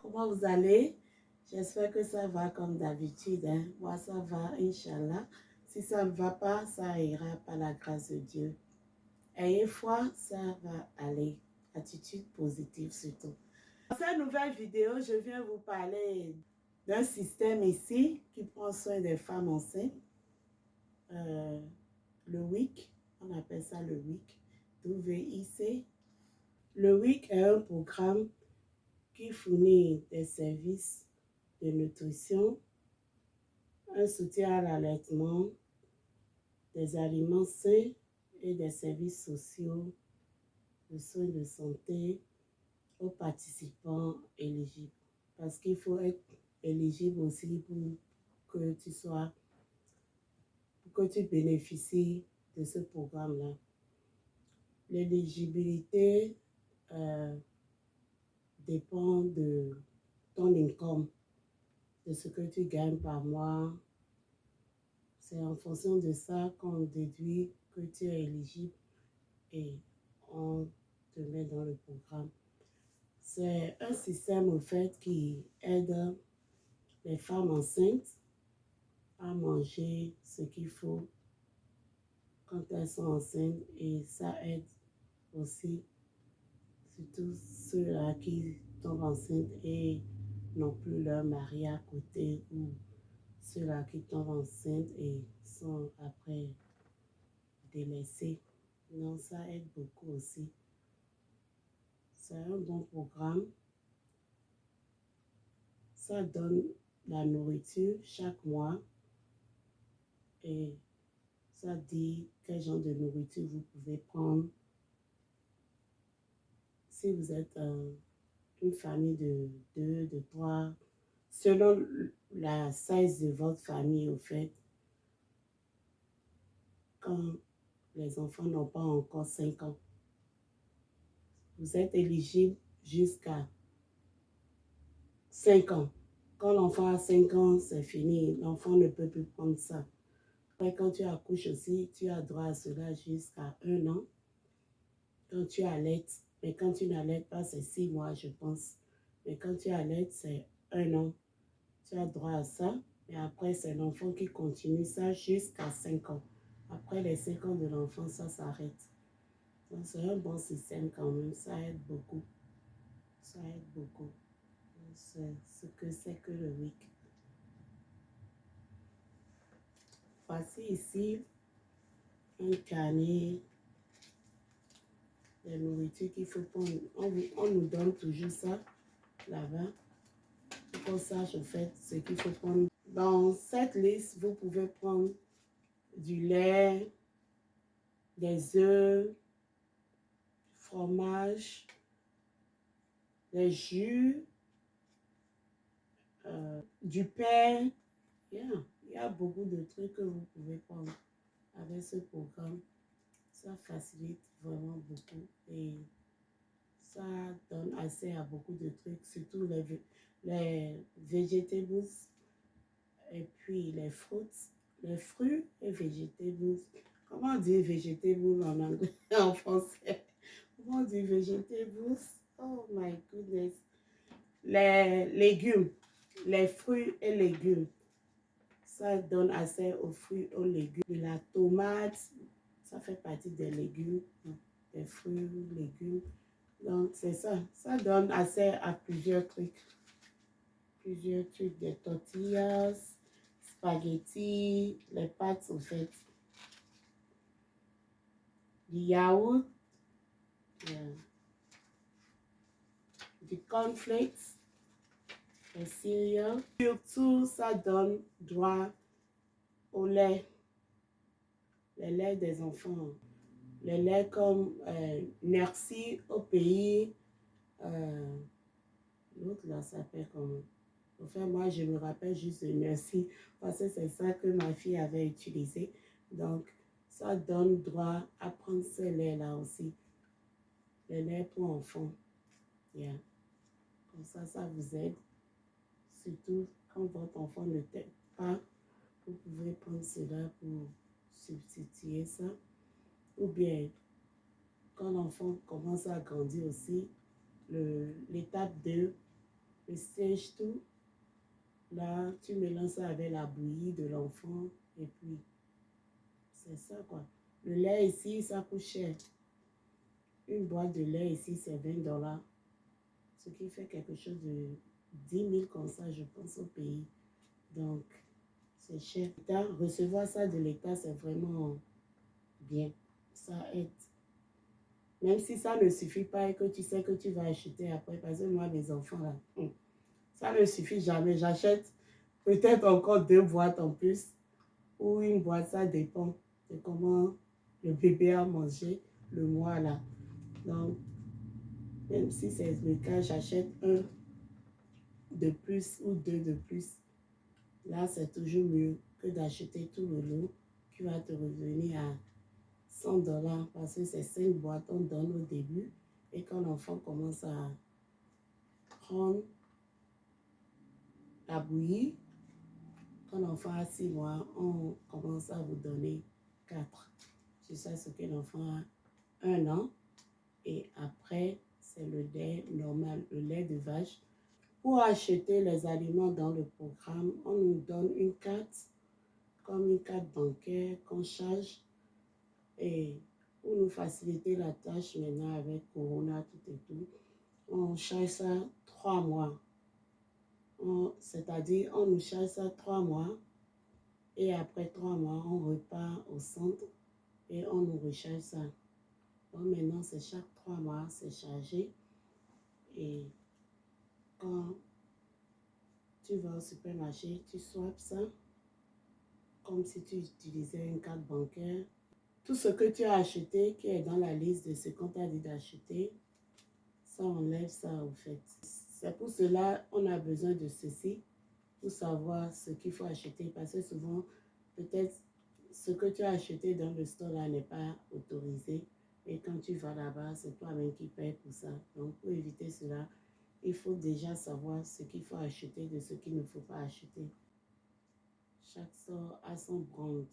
Comment vous allez? J'espère que ça va comme d'habitude. Moi, ça va, Inch'Allah. Si ça ne va pas, ça ira par la grâce de Dieu. Ayez foi, ça va aller. Attitude positive surtout. Dans cette nouvelle vidéo, je viens vous parler d'un système ici qui prend soin des femmes enceintes. Le WIC, on appelle ça le WIC. W-I-C. Le WIC est un programme qui fournit des services de nutrition, un soutien à l'allaitement, des aliments sains et des services sociaux de soins de santé aux participants éligibles. Parce qu'il faut être éligible aussi pour que tu bénéficies de ce programme-là. L'éligibilité dépend de ton income, de ce que tu gagnes par mois. C'est en fonction de ça qu'on déduit que tu es éligible et on te met dans le programme. C'est un système au fait qui aide les femmes enceintes à manger ce qu'il faut quand elles sont enceintes, et ça aide aussi surtout ceux-là qui tombent enceintes et n'ont plus leur mari à côté, ou ceux-là qui tombent enceintes et sont après délaissés. Donc ça aide beaucoup aussi. C'est un bon programme. Ça donne la nourriture chaque mois et ça dit quel genre de nourriture vous pouvez prendre. Si vous êtes une famille de 2, de 3, selon la size de votre famille, au fait, quand les enfants n'ont pas encore 5 ans, vous êtes éligible jusqu'à 5 ans. Quand l'enfant a 5 ans, c'est fini. L'enfant ne peut plus prendre ça. Après, quand tu accouches aussi, tu as droit à cela jusqu'à 1 an. Quand tu allaites, mais quand tu n'allaites pas, c'est 6 mois, je pense. Mais quand tu allaites, c'est 1 an. Tu as droit à ça. Et après, c'est l'enfant qui continue ça jusqu'à 5 ans. Après les 5 ans de l'enfant, ça s'arrête. Donc, c'est un bon système quand même. Ça aide beaucoup. Ça aide beaucoup. C'est ce que c'est que le WIC. Voici ici un carnet de nourriture qu'il faut prendre. On nous donne toujours ça là-bas. Pour qu'on sache en fait ce qu'il faut prendre. Dans cette liste, vous pouvez prendre du lait, des œufs, du fromage, des jus, du pain. Yeah. Il y a beaucoup de trucs que vous pouvez prendre avec ce programme. Ça facilite vraiment beaucoup et ça donne accès à beaucoup de trucs, surtout les vegetables et puis les fruits et vegetables. Comment dire vegetables en anglais, en français? Comment dire vegetables? Oh my goodness. Les légumes, les fruits et légumes. Ça donne accès aux fruits et aux légumes. Et la tomate, ça fait partie des légumes, des fruits, légumes. Donc, c'est ça. Ça donne accès à plusieurs trucs. Plusieurs trucs, des tortillas, spaghettis, les pâtes, en fait. Du yaourt, du cornflakes, des céréales. Surtout, ça donne droit au lait. Les laits des enfants. Les laits comme Merci au pays. L'autre là s'appelle comment? Enfin, moi, je me rappelle juste de Merci parce que c'est ça que ma fille avait utilisé. Donc, ça donne droit à prendre ce lait-là aussi. Les laits pour enfants. Yeah. Comme ça vous aide. Surtout quand votre enfant ne t'aide pas, vous pouvez prendre cela pour substituer ça. Ou bien, quand l'enfant commence à grandir aussi, l'étape 2, le sèche tout. Là, tu mélanges ça avec la bouillie de l'enfant et puis c'est ça quoi. Le lait ici, ça coûte cher. Une boîte de lait ici, c'est 20 $. Ce qui fait quelque chose de 10 000 comme ça, je pense, au pays. Donc, c'est cher. Recevoir ça de l'État, c'est vraiment bien. Ça aide. Même si ça ne suffit pas et que tu sais que tu vas acheter après. Parce que moi, mes enfants, là, ça ne suffit jamais. J'achète peut-être encore 2 boîtes en plus. Ou une boîte, ça dépend de comment le bébé a mangé le mois là. Donc, même si c'est le cas, j'achète un de plus ou 2 de plus. Là, c'est toujours mieux que d'acheter tout le lot qui va te revenir à 100 $ parce que c'est 5 boîtes on donne au début. Et quand l'enfant commence à prendre la bouillie, quand l'enfant a 6 mois, on commence à vous donner 4. C'est ça ce que l'enfant a 1 an. Et après, c'est le lait normal, le lait de vache. Pour acheter les aliments dans le programme, on nous donne une carte, comme une carte bancaire qu'on charge. Et pour nous faciliter la tâche maintenant avec Corona, tout et tout, on charge ça 3 mois. C'est-à-dire, on nous charge ça 3 mois. Et après 3 mois, on repart au centre et on nous recharge ça. Donc maintenant, c'est chaque 3 mois, c'est chargé. Et quand tu vas au supermarché, tu swaps ça comme si tu utilisais une carte bancaire. Tout ce que tu as acheté, qui est dans la liste de ce qu'on t'a dit d'acheter, ça enlève ça au fait. C'est pour cela qu'on a besoin de ceci, pour savoir ce qu'il faut acheter. Parce que souvent, peut-être, ce que tu as acheté dans le store là n'est pas autorisé. Et quand tu vas là-bas, c'est toi-même qui payes pour ça. Donc, pour éviter cela, il faut déjà savoir ce qu'il faut acheter de ce qu'il ne faut pas acheter. Chaque store a son brand.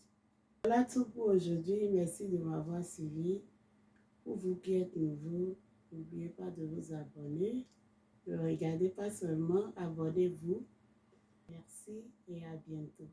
Voilà tout pour aujourd'hui. Merci de m'avoir suivi. Pour vous qui êtes nouveaux, n'oubliez pas de vous abonner. Ne regardez pas seulement, abonnez-vous. Merci et à bientôt.